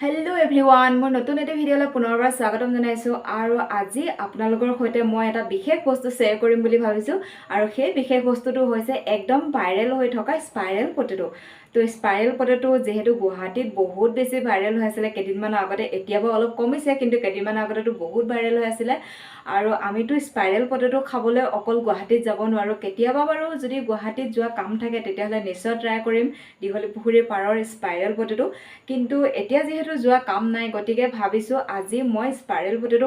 Hello everyone, মোৰ নতুন এটা ভিডিঅ'লৈ পুনৰবাৰ স্বাগতম জনাইছো আৰু আজি আপোনালোকৰ সৈতে মই এটা বিশেষ বস্তু শ্বেয়াৰ কৰিম বুলি ভাবিছো আৰু সেই বিশেষ বস্তুটো হৈছে একদম ভাইৰেল হৈ থকা স্পাইৰেল পটেটো। তো স্পাইৰেল পটেটো যেহেতু গুৱাহাটীত বহুত বেছি ভাইৰেল হৈ আছিল কেইদিনমানৰ আগতে, এতিয়াও অলপ কমিছে কিন্তু কেইদিনমানৰ আগতেতো বহুত ভাইৰেল হৈ আছিল আৰু আমিতো স্পাইৰেল পটেটো খাবলৈ অকল গুৱাহাটীত যাব নোৱাৰো। কেতিয়াবা বাৰু যদি গুৱাহাটীত যোৱা কাম থাকে তেতিয়াহ'লে নিশ্চয় ট্ৰাই কৰিম দীঘলী পুখুৰীৰ পাৰৰ স্পাইৰেল পটেটো। কিন্তু এতিয়া যেহেতু যোৱা কাম নাই গতিকে ভাবিছো আজি মই স্পাইৰেল পটেটো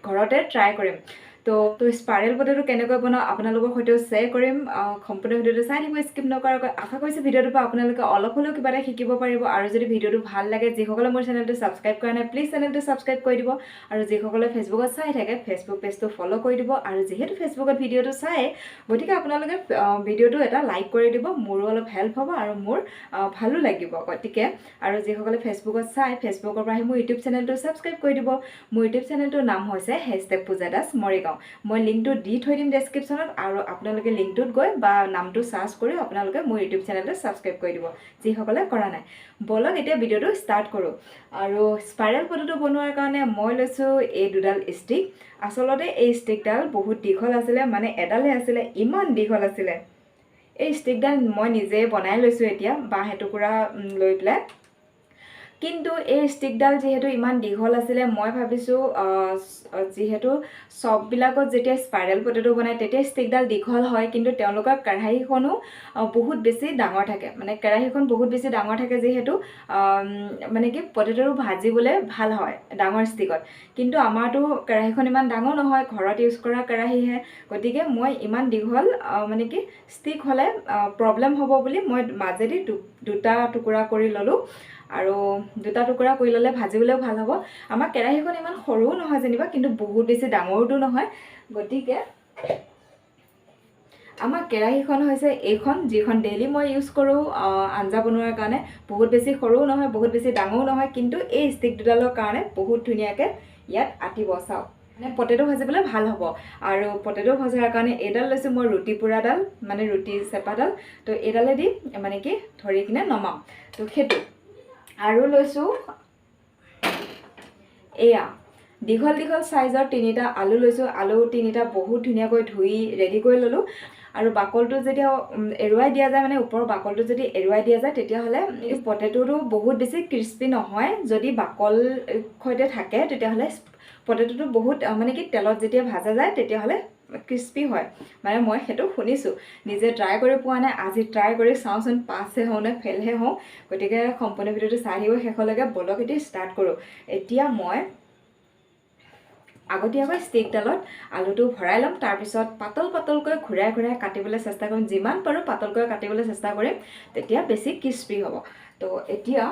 ঘৰতে ট্ৰাই কৰিম। তো স্পাইৰেল পটেটো কেনেকৈ বনাওঁ আপোনালোকৰ সৈতেও শ্বেয়াৰ কৰিম। সম্পূৰ্ণ ভিডিঅ'টো চাই থাকিব স্কিপ নকৰাকৈ। আশা কৰিছোঁ ভিডিঅ'টোৰ পৰা আপোনালোকে অলপ হ'লেও কিবা এটা শিকিব পাৰিব আৰু যদি ভিডিঅ'টো ভাল লাগে যিসকলে মোৰ চেনেলটো ছাবস্ক্ৰাইব কৰা নাই প্লিজ চেনেলটো ছাবস্ক্ৰাইব কৰি দিব আৰু যিসকলে ফেচবুকত চাই থাকে ফেচবুক পেজটো ফ'ল' কৰি দিব আৰু যিহেতু ফেচবুকত ভিডিঅ'টো চাই গতিকে আপোনালোকে ভিডিঅ'টো এটা লাইক কৰি দিব, মোৰো অলপ হেল্প হ'ব আৰু মোৰ ভালো লাগিব। গতিকে আৰু যিসকলে ফেচবুকত চাই ফেচবুকৰ পৰা আহি মোৰ ইউটিউব চেনেলটো ছাবস্ক্ৰাইব কৰি দিব। মোৰ ইউটিউব চেনেলটোৰ নাম হৈছে #Pooja Das Morigaon। মই লিংকটো দি থৈ দিম ডেছক্ৰিপশ্যনত আৰু আপোনালোকে লিংকটোত গৈ বা নামটো চাৰ্চ কৰি আপোনালোকে মোৰ ইউটিউব চেনেলটো ছাবস্ক্ৰাইব কৰি দিব যিসকলে কৰা নাই। বলক এতিয়া ভিডিঅ'টো ষ্টাৰ্ট কৰোঁ। আৰু স্পাইৰেল পটেটো বনোৱাৰ কাৰণে মই লৈছোঁ এই দুডাল ষ্টিক। আচলতে এই ষ্টিকডাল বহুত দীঘল আছিলে, মানে এডালহে আছিলে, ইমান দীঘল আছিলে। এই ষ্টিকডাল মই নিজে বনাই লৈছোঁ এতিয়া বাঁহ এটুকুৰা লৈ পেলাই। কিন্তু এই ষ্টিকডাল যিহেতু ইমান দীঘল আছিলে মই ভাবিছোঁ যিহেতু চববিলাকত যেতিয়া স্পাইৰেল পটেটো বনায় তেতিয়া ষ্টিকডাল দীঘল হয় কিন্তু তেওঁলোকৰ কেৰাহীখনো বহুত বেছি ডাঙৰ থাকে, মানে কেৰাহীখন বহুত বেছি ডাঙৰ থাকে যিহেতু মানে কি পটেটোটো ভাজিবলৈ ভাল হয় ডাঙৰ ষ্টিকত। কিন্তু আমাৰতো কেৰাহীখন ইমান ডাঙৰ নহয়, ঘৰত ইউজ কৰা কেৰাহীহে, গতিকে মই ইমান দীঘল মানে কি ষ্টিক হ'লে প্ৰব্লেম হ'ব বুলি মই মাজেদি দুটা টুকুৰা কৰি ল'লোঁ আৰু দুটা টুকুৰা কৰি ল'লে ভাজিবলৈও ভাল হ'ব। আমাৰ কেৰাহীখন ইমান সৰুও নহয় যেনিবা কিন্তু বহুত বেছি ডাঙৰটো নহয়, গতিকে আমাৰ কেৰাহীখন হৈছে এইখন যিখন ডেইলি মই ইউজ কৰোঁ আঞ্জা বনোৱাৰ কাৰণে। বহুত বেছি সৰুও নহয় বহুত বেছি ডাঙৰো নহয় কিন্তু এই ষ্টিক দুডালৰ কাৰণে বহুত ধুনীয়াকৈ ইয়াত আঁতিব। চাওক মানে পটেটো ভাজিবলৈ ভাল হ'ব। আৰু পটেটো ভজাৰ কাৰণে এইডাল লৈছোঁ মই ৰুটি পোৰাডাল, মানে ৰুটি চেপাডাল। তো এইডালেদি মানে কি ধৰি কিনে নমাম, তো সেইটো। আৰু লৈছোঁ এয়া দীঘল দীঘল চাইজৰ 3টা আলু লৈছোঁ। আলু 3টা বহুত ধুনীয়াকৈ ধুই ৰেডি কৰি ল'লোঁ। আৰু বাকলটো যেতিয়া এৰুৱাই দিয়া যায়, মানে ওপৰৰ বাকলটো যদি এৰুৱাই দিয়া যায় তেতিয়াহ'লে এই পটেটোটো বহুত বেছি ক্ৰিস্পি নহয়। যদি বাকল সৈতে থাকে তেতিয়াহ'লে পটেটোটো বহুত মানে কি তেলত যেতিয়া ভাজা যায় তেতিয়াহ'লে ক্ৰিস্পি হয়, মানে মই সেইটো শুনিছোঁ, নিজে ট্ৰাই কৰি পোৱা নাই। আজি ট্ৰাই কৰি চাওঁচোন পাছহে হওঁ নে ফেইলহে হওঁ। গতিকে সম্পূৰ্ণ ভিডিঅ'টো চাই থাকিব শেষলৈকে। বলক এতিয়া ষ্টাৰ্ট কৰোঁ। এতিয়া মই আগতীয়াকৈ ষ্টিকডালত আলুটো ভৰাই ল'ম, তাৰপিছত পাতল পাতলকৈ ঘূৰাই ঘূৰাই কাটিবলৈ চেষ্টা কৰিম। যিমান পাৰোঁ পাতলকৈ কাটিবলৈ চেষ্টা কৰিম, তেতিয়া বেছি ক্ৰিস্পি হ'ব। তো এতিয়া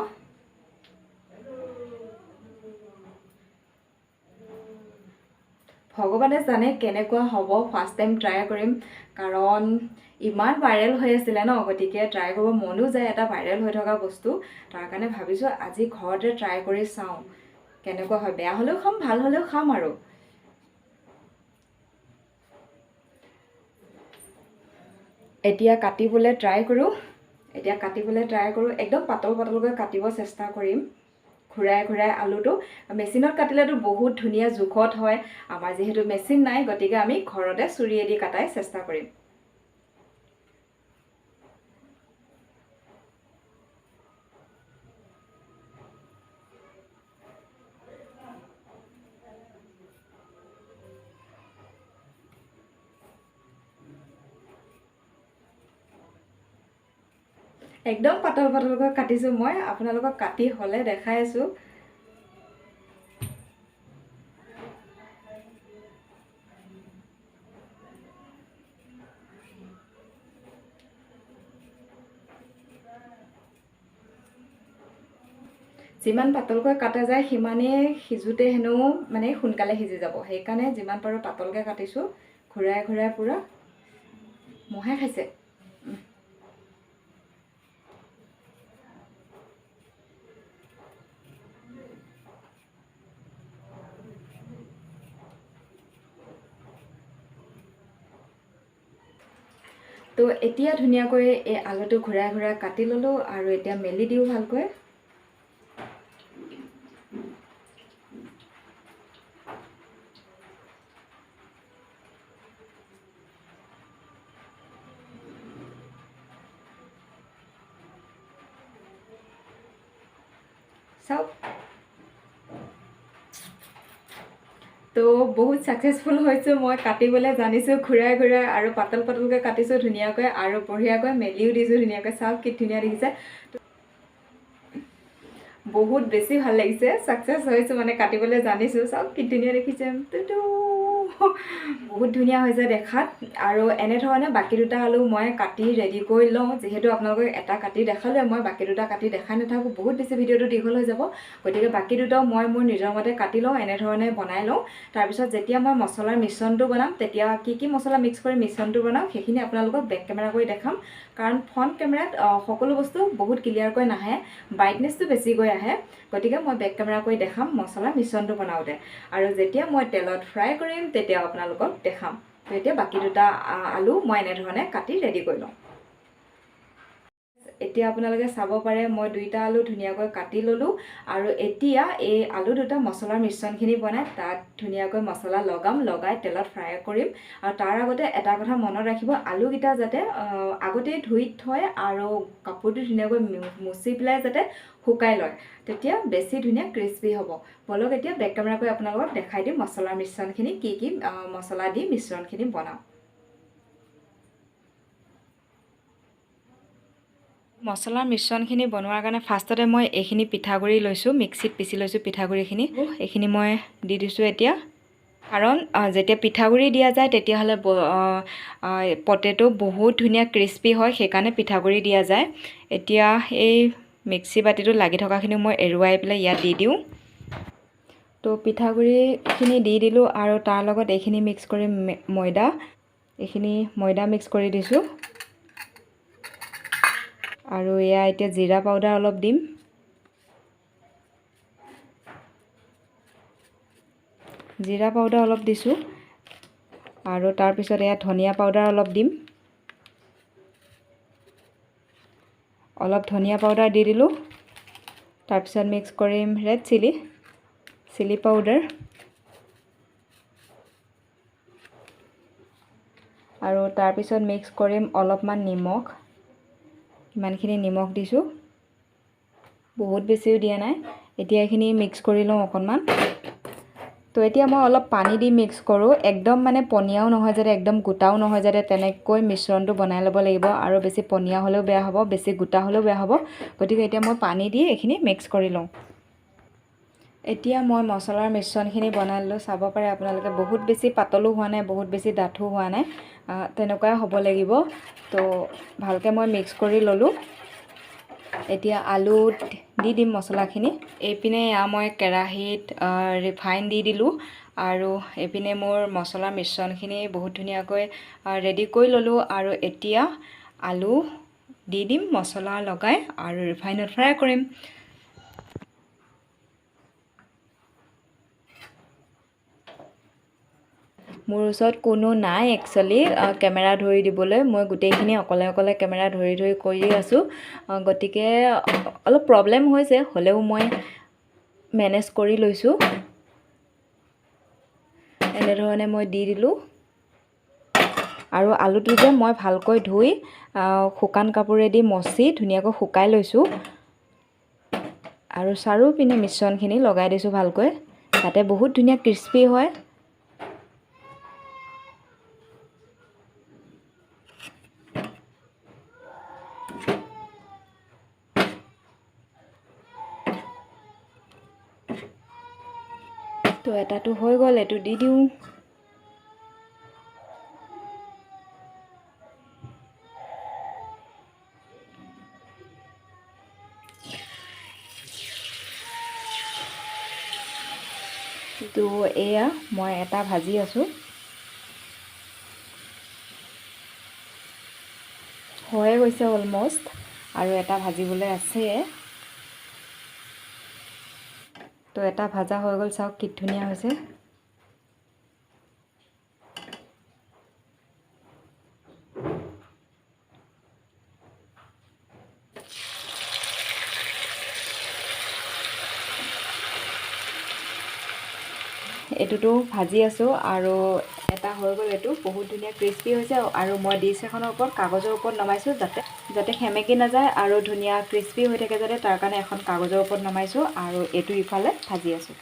ভগৱানে জানে কেনেকুৱা হ'ব, ফাৰ্ষ্ট টাইম ট্ৰাই কৰিম কাৰণ ইমান ভাইৰেল হৈ আছিলে ন, গতিকে ট্ৰাই কৰিব মনো যায় এটা ভাইৰেল হৈ থকা বস্তু। তাৰ কাৰণে ভাবিছোঁ আজি ঘৰতে ট্ৰাই কৰি চাওঁ কেনেকুৱা হয়। বেয়া হ'লেও খাম ভাল হ'লেও খাম আৰু। এতিয়া কাটিবলৈ ট্ৰাই কৰোঁ। একদম পাতল পাতলকৈ কাটিব চেষ্টা কৰিম, ঘূৰাই ঘূৰাই আলুটো। মেচিনত কাটিলেতো বহুত ধুনীয়া জোখত হয়, আমাৰ যিহেতু মেচিন নাই গতিকে আমি ঘৰতে চুৰিয়েদি কাটাই চেষ্টা কৰিম। একদম পাতল পাতলকৈ কাটিছোঁ মই, আপোনালোকক কাটি হ'লে দেখাই আছোঁ। যিমান পাতলকৈ কাটা যায় সিমানেই সিজোতে হেনো মানে সোনকালে সিজি যাব, সেইকাৰণে যিমান পাৰোঁ পাতলকৈ কাটিছোঁ। ঘূৰাই ঘূৰাই পূৰা মহে খাইছে। তো এতিয়া ধুনীয়াকৈ এই আলুটো ঘূৰাই ঘূৰাই কাটি ল'লোঁ আৰু এতিয়া মেলি দিওঁ ভালকৈ। চাওক তো বহুত সাকসেসফুল হৈছোঁ মই কাটিবলৈ জানিছোঁ ঘূৰাই ঘূৰাই আৰু পাতল পাতলকৈ কাটিছোঁ ধুনীয়াকৈ আৰু বঢ়িয়াকৈ মেলিও দিছোঁ ধুনীয়াকৈ চাওক কি ধুনীয়া দেখিছে বহুত বেছি ভাল লাগিছে সাকসেস হৈছোঁ মানে কাটিবলৈ জানিছোঁ চাওক কি ধুনীয়া দেখিছে তো বহুত ধুনীয়া হৈছে দেখাত আৰু এনে ধৰণে বাকি দুটা আলু মই কাটি ৰেডি কৰি লওঁ যেহেতু আপোনালোকক এটা কাটি দেখালে মই বাকি দুটা কাটি দেখাই নাথাকোঁ বহুত বেছি ভিডিঅ'টো দীঘল হৈ যাব গতিকে বাকি দুটাও মই মোৰ নিজৰ মতে কাটি লওঁ এনে ধৰণে বনাই লওঁ তাৰপিছত যেতিয়া মই মছলাৰ মিশ্ৰণটো বনাম তেতিয়া কি মছলা মিক্স কৰি মিশ্ৰণটো বনাম সেইখিনি আপোনালোকক বেক কেমেৰা কৰি দেখাম কাৰণ ফ্ৰণ্ট কেমেৰাত সকলো বস্তু বহুত ক্লিয়াৰকৈ নাহে ব্ৰাইটনেছটো বেছিকৈ আহে গতিকে মই বেক কেমেৰা কৰি দেখাম মছলা মিশ্ৰণটো বনাওঁতে আৰু যেতিয়া মই তেলত ফ্ৰাই কৰিম তেতিয়া আপোনালোকক দেখাম তো এতিয়া বাকি দুটা আলু মই এনে ধৰণে কাটি ৰেডি কৰি লওঁ এতিয়া আপোনালোকে চাব পাৰে মই দুইটা আলু ধুনীয়াকৈ কাটি ল'লোঁ আৰু এতিয়া এই আলু দুটা মছলাৰ মিশ্ৰণখিনি বনাই তাত ধুনীয়াকৈ মছলা লগাই তেলত ফ্ৰাই কৰিম আৰু তাৰ আগতে এটা কথা মনত ৰাখিব আলুকেইটা যাতে আগতেই ধুই থয় আৰু কাপোৰটো ধুনীয়াকৈ মুচি পেলাই যাতে শুকাই লয় তেতিয়া বেছি ধুনীয়া ক্ৰিস্পি হ'ব বলক এতিয়া বেক কেমেৰা কৰি আপোনালোকক দেখাই দিম মছলাৰ মিশ্ৰণখিনি কি মছলা দি মিশ্ৰণখিনি বনাওঁ মছলাৰ মিশ্ৰণখিনি বনোৱাৰ কাৰণে ফাৰ্ষ্টতে মই এইখিনি পিঠাগুড়ি লৈছোঁ মিক্সিত পিচি লৈছোঁ পিঠাগুড়িখিনি এইখিনি মই দি দিছোঁ এতিয়া কাৰণ যেতিয়া পিঠাগুড়ি দিয়া যায় তেতিয়াহ'লে পটেটো বহুত ধুনীয়া ক্ৰিস্পি হয় সেইকাৰণে পিঠাগুড়ি দিয়া যায় এতিয়া এই মিক্সি বাতিটোত লাগি থকাখিনি মই এৰুৱাই পেলাই ইয়াত দি দিওঁ তো পিঠাগুড়িখিনি দি দিলোঁ আৰু তাৰ লগত এইখিনি মিক্স কৰি এইখিনি ময়দা মিক্স কৰি দিছোঁ আৰু এয়া এতিয়া জিৰা পাউডাৰ অলপ দিম জিৰা পাউডাৰ অলপ দিছোঁ আৰু তাৰপিছত এয়া ধনিয়া পাউডাৰ অলপ দিম অলপ ধনিয়া পাউডাৰ দি দিলোঁ তাৰপিছত মিক্স কৰিম ৰেড চিলি পাউডাৰ আৰু তাৰপিছত মিক্স কৰিম অলপমান নিমখ ইমানখিনি নিমখ দিছোঁ বহুত বেছিও দিয়া নাই এতিয়া এইখিনি মিক্স কৰি লওঁ অকণমান তো এতিয়া মই অলপ পানী দি মিক্স কৰোঁ একদম মানে পনীয়াও নহয় যাতে একদম গোটাও নহয় যাতে তেনেকৈ মিশ্ৰণটো বনাই ল'ব লাগিব আৰু বেছি পনীয়া হ'লেও বেয়া হ'ব বেছি গোটা হ'লেও বেয়া হ'ব গতিকে এতিয়া মই পানী দি এইখিনি মিক্স কৰি লওঁ এতিয়া মই মছলাৰ মিশ্ৰণখিনি বনাই ল'লোঁ চাব পাৰে আপোনালোকে বহুত বেছি পাতলো হোৱা নাই বহুত বেছি ডাঠো হোৱা নাই তেনেকুৱাই হ'ব লাগিব তো ভালকৈ মই মিক্স কৰি ল'লোঁ এতিয়া আলুত দি দিম মছলাখিনি এইপিনে মই কেৰাহীত ৰিফাইন দি দিলোঁ আৰু এইপিনে মোৰ মছলাৰ মিশ্ৰণখিনি বহুত ধুনীয়াকৈ ৰেডি কৰি ল'লোঁ আৰু এতিয়া আলু দি দিম মছলা লগাই আৰু ৰিফাইনত ফ্ৰাই কৰিম মোৰ ওচৰত কোনো নাই একচুৱেলি কেমেৰা ধৰি দিবলৈ মই গোটেইখিনি অকলে কেমেৰা ধৰি কৰি আছোঁ গতিকে অলপ প্ৰব্লেম হৈছে হ'লেও মই মেনেজ কৰি লৈছোঁ এনেধৰণে মই দি দিলোঁ আৰু আলুটো যে মই ভালকৈ ধুই শুকান কাপোৰেদি মচি ধুনীয়াকৈ শুকাই লৈছোঁ আৰু চাৰিওপিনে মিশ্ৰণখিনি লগাই দিছোঁ ভালকৈ যাতে বহুত ধুনীয়া ক্ৰিস্পি হয় তো এটাটো হৈ গ'ল এইটো দি দিওঁ তো এয়া মই এটা ভাজি আছোঁ হৈয়ে গৈছে অলমষ্ট আৰু এটা ভাজিবলৈ আছে তো এটা ভাজা হৈ গ'ল চাওক কি ধুনীয়া হৈছে এইটোতো ভাজি আছোঁ আৰু এটা হৈ গ'ল এইটো বহুত ধুনীয়া ক্ৰিস্পি হৈছে আৰু মই ডিছ এখনৰ ওপৰত কাগজৰ ওপৰত নমাইছোঁ যাতে সেমেকি নাযায় আৰু ধুনীয়া ক্ৰিস্পি হৈ থাকে যাতে তাৰ কাৰণে এখন কাগজৰ ওপৰত নমাইছোঁ আৰু এইটো ইফালে ভাজি আছোঁ।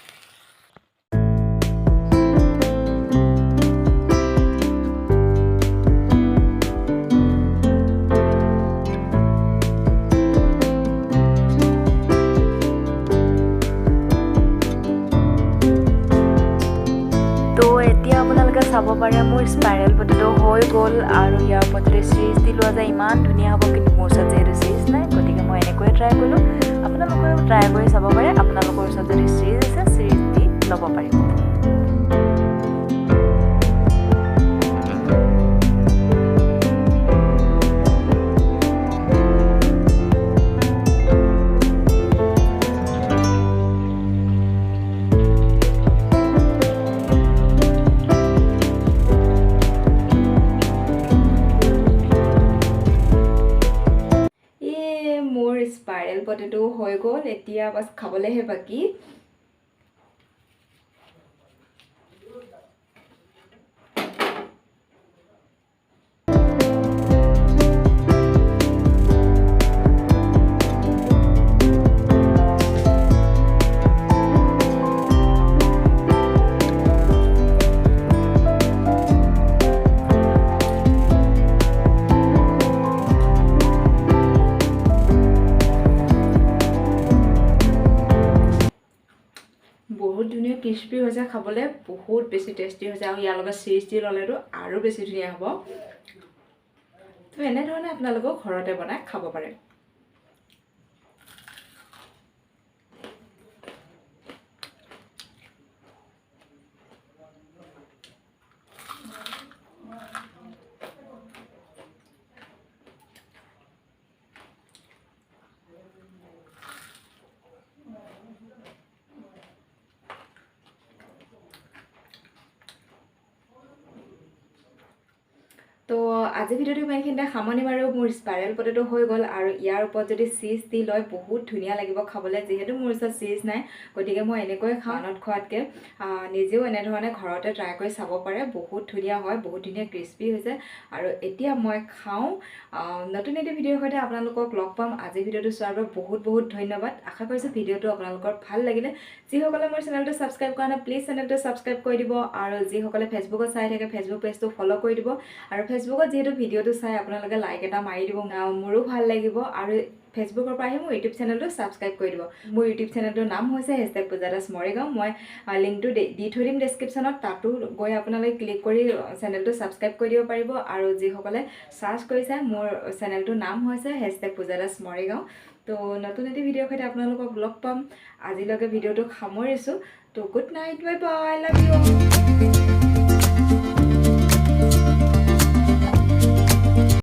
চাব পাৰে মোৰ স্পাইৰেল পটেটো হৈ গ'ল আৰু ইয়াৰ ওপৰত যদি চিজ দি লোৱা যায় ইমান ধুনীয়া হ'ব, কিন্তু মোৰ ওচৰত যিহেতু চিজ নাই গতিকে মই এনেকৈয়ে ট্ৰাই কৰিলোঁ। আপোনালোকেও ট্ৰাই কৰি চাব পাৰে, আপোনালোকৰ ওচৰত যদি চিজ আছে চিজ দি ল'ব পাৰিব। স্পাইৰেল পটেটো হৈ গ'ল, এতিয়া বাছ খাবলৈহে বাকী। বহুত ধুনীয়া ক্ৰিস্পি হৈছে, খাবলৈ বহুত বেছি টেষ্টি হৈছে আৰু ইয়াৰ লগত চিজ দি ল'লেতো আৰু বেছি ধুনীয়া হ'ব। তো এনেধৰণে আপোনালোকেও ঘৰতে বনাই খাব পাৰে। তো আজি ভিডিঅ'টো ইমানখিনিতে সামৰণি মাৰোঁ। মোৰ স্পাইৰেল পটেটো হৈ গ'ল আৰু ইয়াৰ ওপৰত যদি চিজ দি লয় বহুত ধুনীয়া লাগিব খাবলৈ। যিহেতু মোৰ ওচৰত চিজ নাই গতিকে মই এনেকৈ খানত খোৱাতকৈ নিজেও এনেধৰণে ঘৰতে ট্ৰাই কৰি চাব পাৰে। বহুত ধুনীয়া হয়, বহুত ধুনীয়া ক্ৰিস্পি হৈছে আৰু এতিয়া মই খাওঁ। নতুন এটি ভিডিঅ'ৰ সৈতে আপোনালোকক লগ পাম। আজি ভিডিঅ'টো চোৱাৰ বাবে বহুত বহুত ধন্যবাদ। আশা কৰিছোঁ ভিডিঅ'টো আপোনালোকৰ ভাল লাগিলে। যিসকলে মোৰ চেনেলটো ছাবস্ক্ৰাইব কৰা নাই প্লিজ চেনেলটো ছাবস্ক্ৰাইব কৰি দিব আৰু যিসকলে ফেচবুকত চাই থাকে ফেচবুক পেজটো ফ'ল' কৰি দিব আৰু ফেচবুকত যিহেতু ভিডিঅ'টো চাই আপোনালোকে লাইক এটা মাৰি দিব, মোৰো ভাল লাগিব আৰু ফেচবুকৰ পৰা আহি মোৰ ইউটিউব চেনেলটো ছাবস্ক্ৰাইব কৰি দিব। মোৰ ইউটিউব চেনেলটোৰ নাম হৈছে #Pooja Das Morigaon। মই লিংকটো দি থৈ দিম ডেছক্ৰিপশ্যনত, তাতো গৈ আপোনালোকে ক্লিক কৰি চেনেলটো ছাবস্ক্ৰাইব কৰি দিব পাৰিব আৰু যিসকলে চাৰ্চ কৰি চাই মোৰ চেনেলটোৰ নাম হৈছে #Pooja Das Morigaon। তো নতুন এটি ভিডিঅ'ৰ সৈতে আপোনালোকক লগ পাম। আজিলৈকে ভিডিঅ'টো সামৰিছোঁ। তো good night, bye bye, love you.